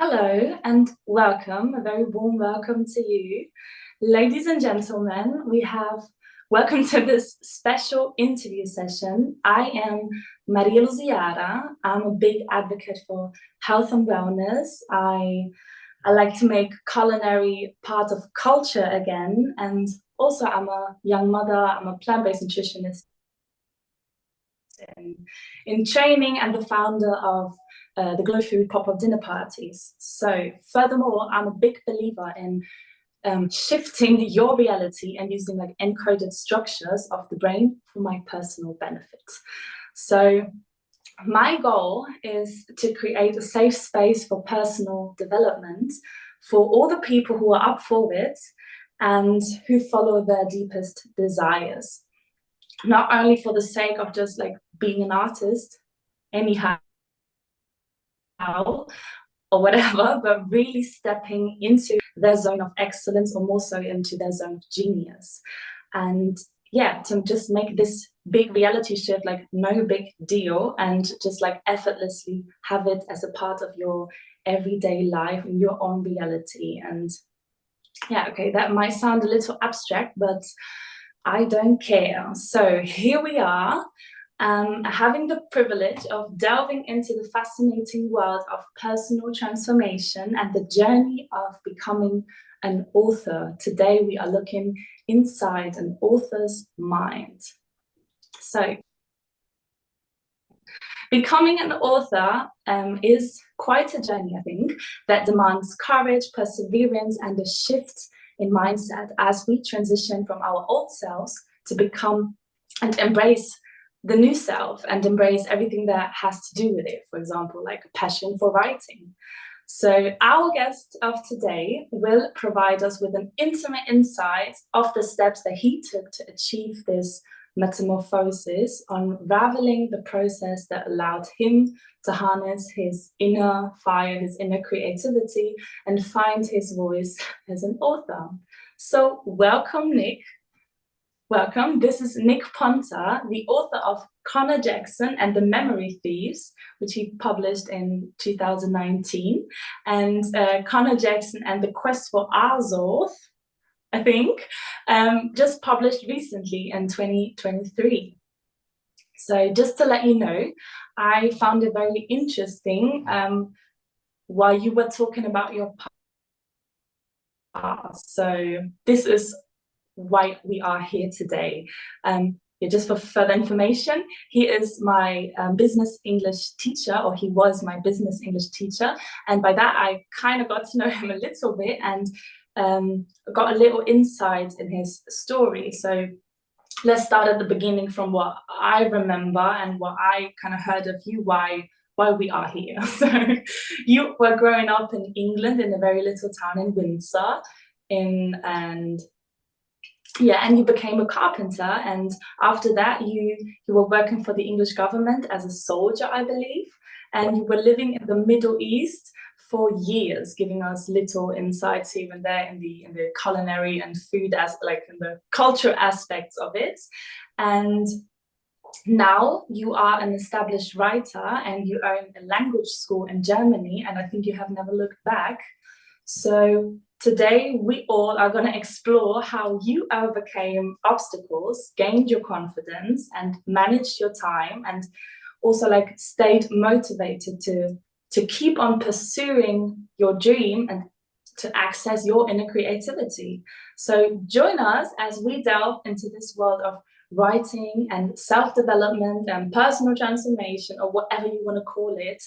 Hello and welcome, a very warm welcome to you. Ladies and gentlemen, we have welcome to this special interview session. I am Maria Luziara. I'm a big advocate for health and wellness. I like to make culinary part of culture again. And also I'm a young mother, I'm a plant-based nutritionist in training and the founder of the Glow Food pop-up dinner parties. So furthermore, I'm a big believer in shifting your reality and using like encoded structures of the brain for my personal benefit. So my goal is to create a safe space for personal development for all the people who are up for it and who follow their deepest desires. Not only for the sake of just like being an artist, anyhow, or whatever, but really stepping into their zone of excellence or more so into their zone of genius. And yeah, to just make this big reality shift like no big deal and just like effortlessly have it as a part of your everyday life and your own reality. And yeah, okay, that might sound a little abstract, but I don't care. So here we are, having the privilege of delving into the fascinating world of personal transformation and the journey of becoming an author. Today we are looking inside an author's mind. So becoming an author is quite a journey, I think, that demands courage, perseverance, and a shift in mindset as we transition from our old selves to become and embrace the new self and embrace everything that has to do with it. For example, like a passion for writing. So our guest of today will provide us with an intimate insight of the steps that he took to achieve this metamorphosis, unraveling the process that allowed him to harness his inner fire, his inner creativity, and find his voice as an author. So welcome, Nick. Welcome. This is Nick Ponter, the author of Connor Jackson and the Memory Thieves, which he published in 2019, and Connor Jackson and the Quest for Azov, I think, just published recently in 2023. So just to let you know, I found it very interesting while you were talking about your past. So this is why we are here today. Just for further information, he is my business English teacher, or he was my business English teacher. And by that, I kind of got to know him a little bit and got a little insight in his story. So let's start at the beginning from what I remember and what I kind of heard of you, why we are here. So you were growing up in England in a very little town in Windsor, and you became a carpenter, and after that you were working for the English government as a soldier, I believe, and you were living in the Middle East for years, giving us little insights here and there in the culinary and food, as like in the culture aspects of it. And now you are an established writer and you own a language school in Germany, and I think you have never looked back. So today we all are going to explore how you overcame obstacles, gained your confidence, and managed your time, and also like stayed motivated to keep on pursuing your dream and to access your inner creativity. So join us as we delve into this world of writing and self-development and personal transformation, or whatever you want to call it.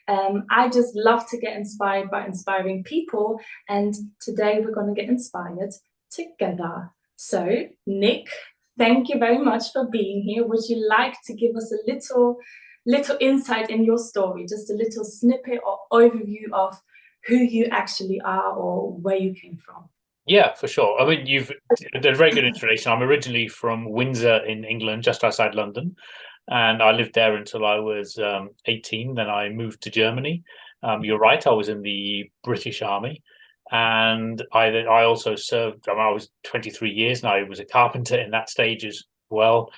I just love to get inspired by inspiring people, and today we're going to get inspired together. So Nick, thank you very much for being here. Would you like to give us a little insight in your story, just a little snippet or overview of who you actually are or where you came from? Yeah, for sure. I mean, you've done a very good introduction. I'm originally from Windsor in England, just outside London, and I lived there until I was 18. Then I moved to Germany. You're right, I was in the British Army, and I also served. I was 23 years, and I was a carpenter in that stage as well.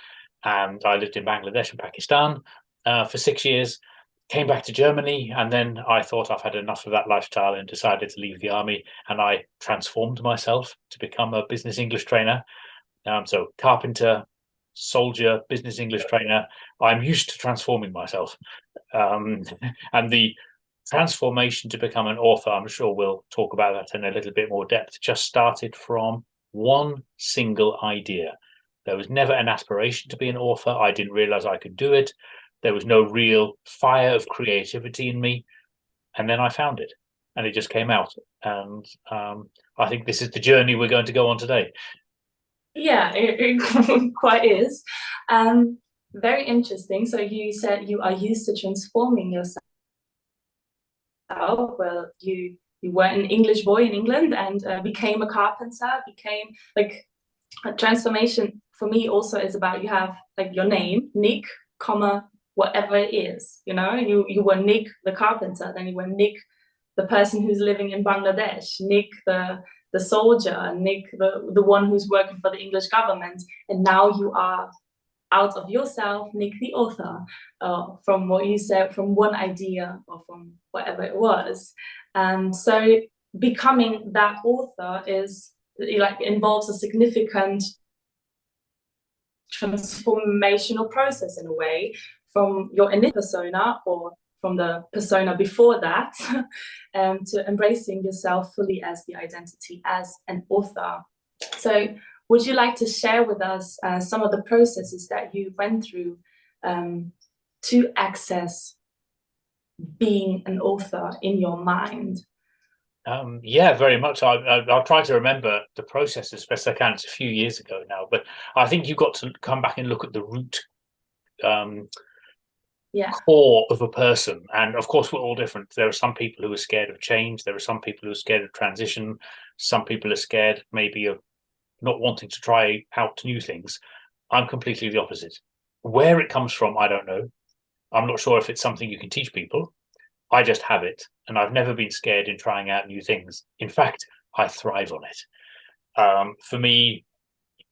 And I lived in Bangladesh and Pakistan for 6 years. came back to Germany, and then I thought I've had enough of that lifestyle and decided to leave the army, and I transformed myself to become a business English trainer. So carpenter, soldier, business English trainer. I'm used to transforming myself. And the transformation to become an author, I'm sure we'll talk about that in a little bit more depth, just started from one single idea. There was never an aspiration to be an author. I didn't realize I could do it. There was no real fire of creativity in me. And then I found it, and it just came out. And I think this is the journey we're going to go on today. Yeah, it quite is. Very interesting. So you said you are used to transforming yourself. Well, you were an English boy in England and became a carpenter, became like a transformation for me also is about you have like your name, Nick, comma, whatever it is, you know, you were Nick the carpenter, then you were Nick the person who's living in Bangladesh, Nick the soldier, Nick the one who's working for the English government, and now you are out of yourself, Nick the author, from what you said, from one idea or from whatever it was. So becoming that author is like involves a significant transformational process in a way from your initial persona or from the persona before that to embracing yourself fully as the identity as an author. So would you like to share with us some of the processes that you went through to access being an author in your mind? Yeah, very much. I'll try to remember the process as best I can. It's a few years ago now, but I think you've got to come back and look at the root core of a person. And of course, we're all different. There are some people who are scared of change. There are some people who are scared of transition. Some people are scared maybe of not wanting to try out new things. I'm completely the opposite. Where it comes from, I don't know. I'm not sure if it's something you can teach people. I just have it, and I've never been scared in trying out new things. In fact, I thrive on it. For me,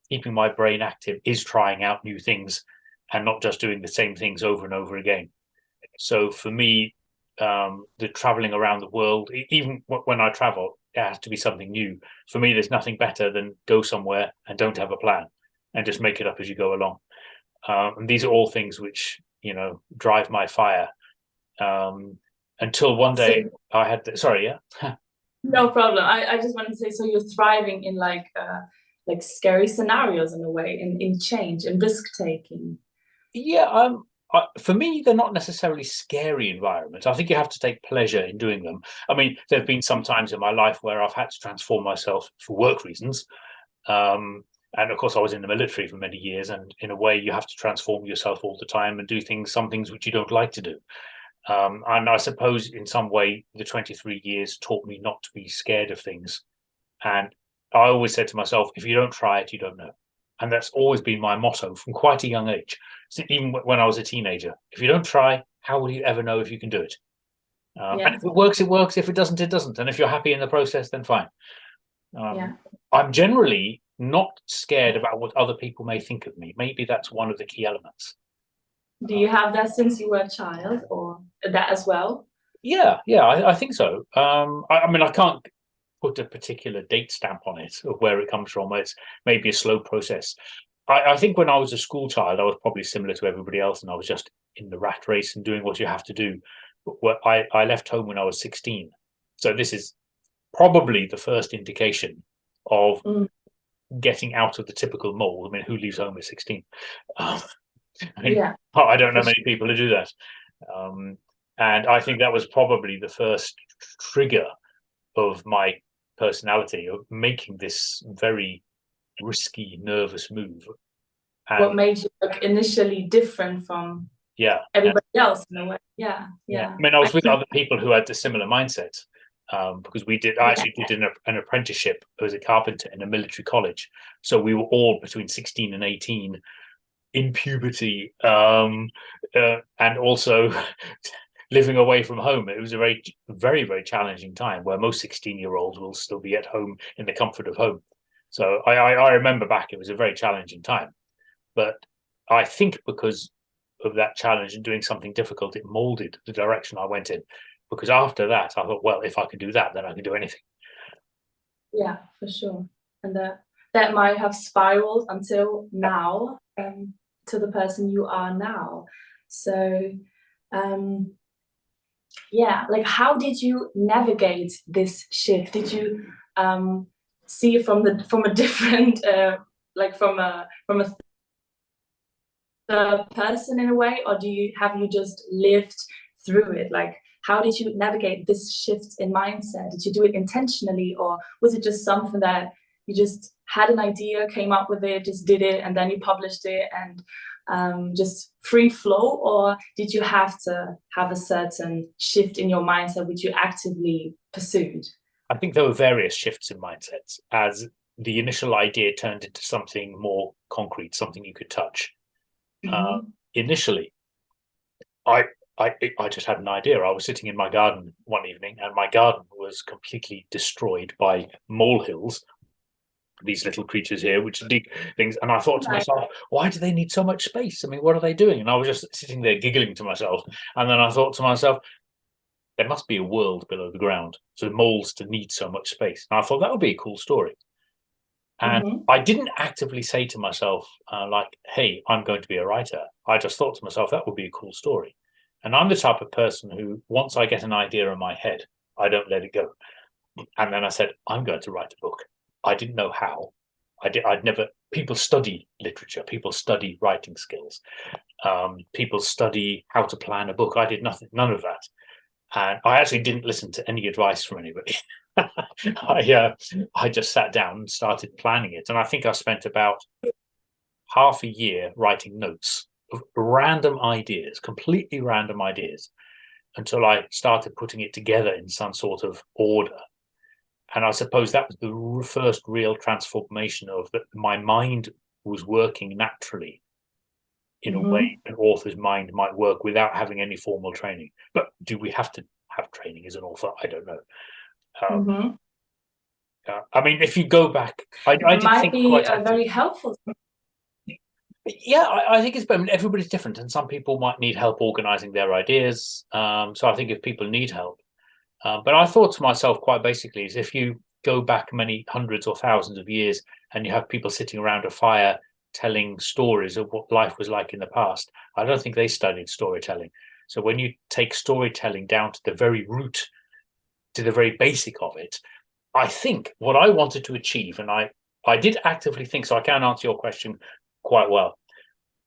keeping my brain active is trying out new things and not just doing the same things over and over again. So for me, the traveling around the world, even when I travel, it has to be something new. For me, there's nothing better than go somewhere and don't have a plan and just make it up as you go along. And these are all things which, you know, drive my fire. Until one day I had sorry, yeah. No problem. I just wanted to say, so you're thriving in like scary scenarios in a way, in change and risk taking. Yeah, for me, they're not necessarily scary environments. I think you have to take pleasure in doing them. I mean, there have been some times in my life where I've had to transform myself for work reasons. And of course, I was in the military for many years, and in a way, you have to transform yourself all the time and do some things which you don't like to do. And I suppose in some way, the 23 years taught me not to be scared of things. And I always said to myself, if you don't try it, you don't know. And that's always been my motto from quite a young age. So even when I was a teenager, if you don't try, how will you ever know if you can do it? And if it works, it works. If it doesn't, it doesn't. And if you're happy in the process, then fine. I'm generally not scared about what other people may think of me. Maybe that's one of the key elements. Do you have that since you were a child, or that as well? Yeah, I think so. I mean, I can't put a particular date stamp on it of where it comes from. It's maybe a slow process. I think when I was a school child, I was probably similar to everybody else, and I was just in the rat race and doing what you have to do. But I left home when I was 16. So this is probably the first indication of getting out of the typical mold. I mean, who leaves home at 16? I mean, I don't know many people who do that. And I think that was probably the first trigger of my personality of making this very risky, nervous move. And what made you look initially different from everybody else in a way? Yeah. I mean, I was with other people who had a similar mindset because I actually did an apprenticeship as a carpenter in a military college. So we were all between 16 and 18 in puberty and also living away from home. It was a very, very, very challenging time where most 16-year-olds will still be at home in the comfort of home. So I remember back, it was a very challenging time. But I think because of that challenge and doing something difficult, it molded the direction I went in. Because after that, I thought, well, if I can do that, then I can do anything. Yeah, for sure. And that might have spiraled until now, to the person you are now. So, yeah, like how did you navigate this shift? Did you see it from a different like from a third person in a way, or have you just lived through it? Like how did you navigate this shift in mindset? Did you do it intentionally, or was it just something that you just had an idea, came up with it, just did it, and then you published it, and just free flow? Or did you have to have a certain shift in your mindset which you actively pursued? I think there were various shifts in mindsets as the initial idea turned into something more concrete, something you could touch. Initially, I just had an idea. I was sitting in my garden one evening, and my garden was completely destroyed by molehills, these little creatures here which dig things. And I thought to myself, why do they need so much space? I mean, what are they doing? And I was just sitting there giggling to myself. And then I thought to myself, there must be a world below the ground for moles to need so much space. And I thought that would be a cool story. And I didn't actively say to myself, like, hey, I'm going to be a writer. I just thought to myself, that would be a cool story. And I'm the type of person who, once I get an idea in my head, I don't let it go. And then I said, I'm going to write a book. I didn't know how. I'd never, people study literature, people study writing skills, people study how to plan a book. I did none of that. And I actually didn't listen to any advice from anybody. I just sat down and started planning it. And I think I spent about half a year writing notes of random ideas, completely random ideas, until I started putting it together in some sort of order. And I suppose that was the first real transformation of that. My mind was working naturally in a way an author's mind might work without having any formal training. But do we have to have training as an author? I don't know. I mean, if you go back, I did might think be quite very helpful. Yeah, I think it's. I mean, everybody's different, and some people might need help organizing their ideas. So I think if people need help, but I thought to myself quite basically is if you go back many hundreds or thousands of years and you have people sitting around a fire telling stories of what life was like in the past, I don't think they studied storytelling. So when you take storytelling down to the very root, to the very basic of it, I think what I wanted to achieve, and I did actively think, so I can answer your question quite well.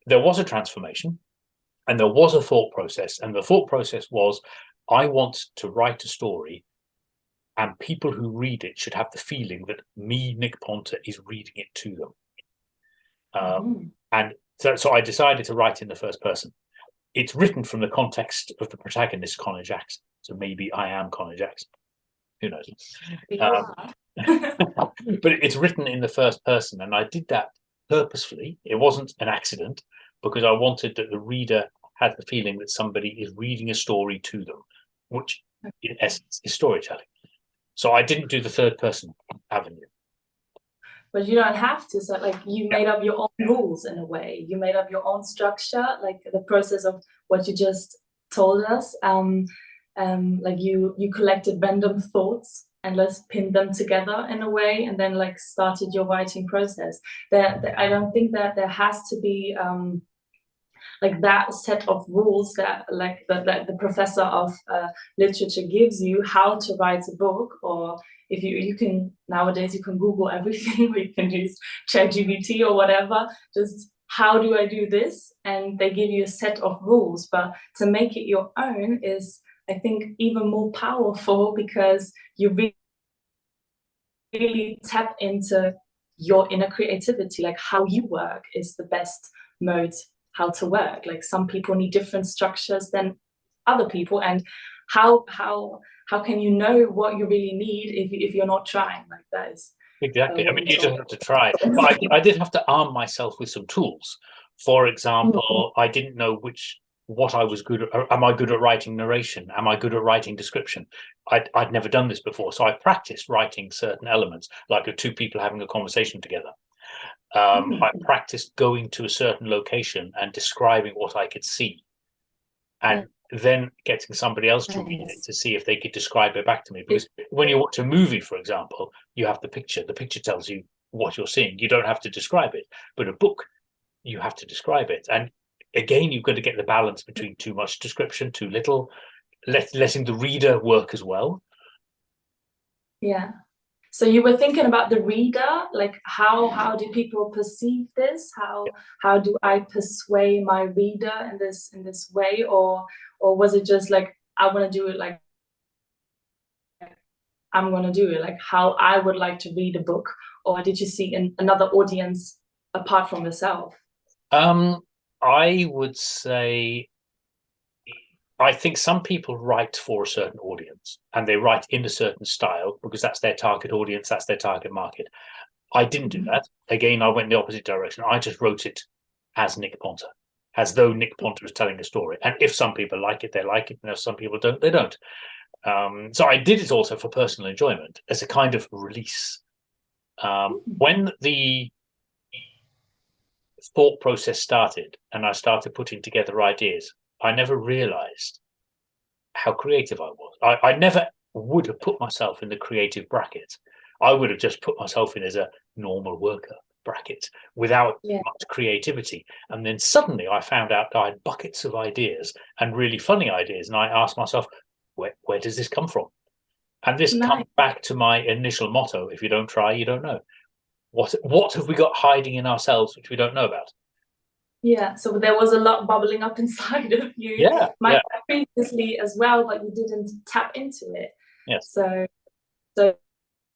There was a transformation and there was a thought process, and the thought process was, I want to write a story and people who read it should have the feeling that me, Nick Ponter, is reading it to them. And so I decided to write in the first person. It's written from the context of the protagonist, Connor Jackson. So maybe I am Connor Jackson. Who knows? But it's written in the first person, and I did that purposefully. It wasn't an accident, because I wanted that the reader had the feeling that somebody is reading a story to them, which in essence is storytelling. So I didn't do the third person avenue. But you don't have to. So like you made up your own rules in a way. You made up your own structure, like the process of what you just told us. Like you collected random thoughts and let's pin them together in a way, and then like started your writing process. I don't think that there has to be like that set of rules that like the professor of literature gives you how to write a book. Or if you can nowadays you can Google everything, or you can use ChatGPT or whatever, just how do I do this, and they give you a set of rules. But to make it your own is, I think, even more powerful, because you really tap into your inner creativity. Like how you work is the best mode how to work. Like some people need different structures than other people, and how can you know what you really need if you're not trying? Like that is exactly. I mean, you just have to try. But I did have to arm myself with some tools. For example, I didn't know what I was good at. Am I good at writing narration? Am I good at writing description? I'd never done this before, so I practiced writing certain elements, like two people having a conversation together. I practiced going to a certain location and describing what I could see, and then getting somebody else to read it to see if they could describe it back to me. Because when you watch a movie, for example, you have the picture. The picture tells you what you're seeing. You don't have to describe it. But a book, you have to describe it. And again, you've got to get the balance between too much description, too little, letting the reader work as well. Yeah. So you were thinking about the reader, like how do people perceive this? How do I persuade my reader in this way, or was it just like I want to do it like I'm going to do it like how I would like to read a book, or did you see another audience apart from yourself? I would say I think some people write for a certain audience and they write in a certain style because that's their target audience, that's their target market. I didn't do that. Again, I went in the opposite direction. I just wrote it as Nick Ponter, as though Nick Ponter was telling a story. And if some people like it, they like it. And if some people don't, they don't. So I did it also for personal enjoyment as a kind of release. When the thought process started and I started putting together ideas, I never realized how creative I was. I never would have put myself in the creative bracket. I would have just put myself in as a normal worker bracket without much creativity. And then suddenly I found out I had buckets of ideas and really funny ideas. And I asked myself, where does this come from? And this comes back to my initial motto: if you don't try, you don't know. What have we got hiding in ourselves which we don't know about? Yeah, so there was a lot bubbling up inside of you. Previously as well, but you didn't tap into it. Yes. So